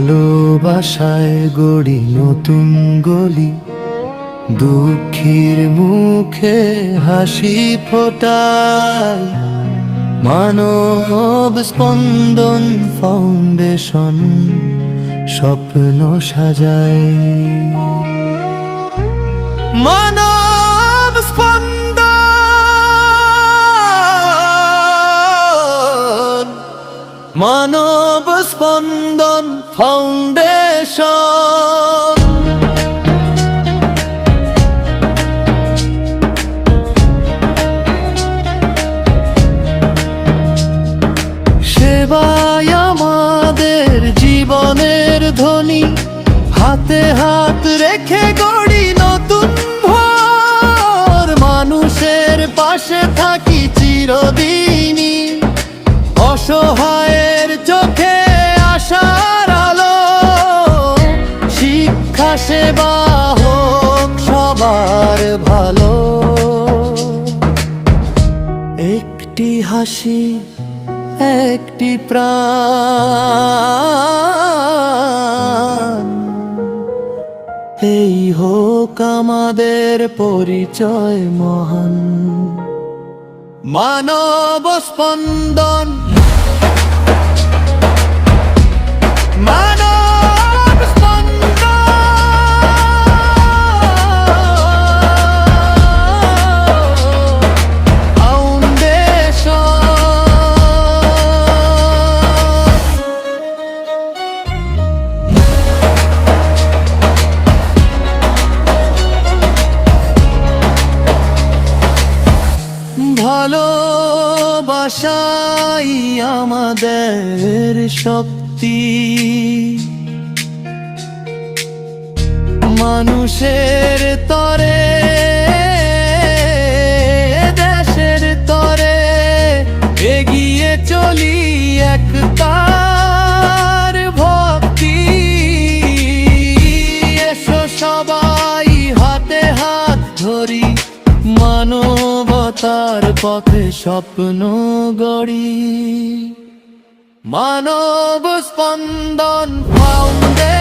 ভালোবাসায় গড়ি নতুন গলি, দুঃখীর মুখে হাসি ফোটায়। মানব স্পন্দন ফাউন্ডেশন স্বপ্ন সাজায়। মানব স্পন্দন, মানব স্পন্দন ফাউন্ডেশন। সেবাই আমাদের জীবনের ধ্বনি, হাতে হাত রেখে গড়ি নতুন ভোর। মানুষের পাশে থাকি চিরদিনই, অসহায়ের চোখে আশার আলো। শিক্ষা সেবা হোক সবার ভালো, একটি হাসি একটি প্রাণ, এই হোক আমাদের পরিচয় মহান। মানব স্পন্দন, মানব স্পন্দন ফাউন্ডেশন। ভালোবাসাই আমাদের শক্তি, মানুষের তরে দেশের তরে এগিয়ে চলি একতার ভক্তি। এসো সবাই হাতে হাত ধরি, মানবতার পথে স্বপ্ন গড়ি। মানব স্পন্দন ফাউন্ডেশন।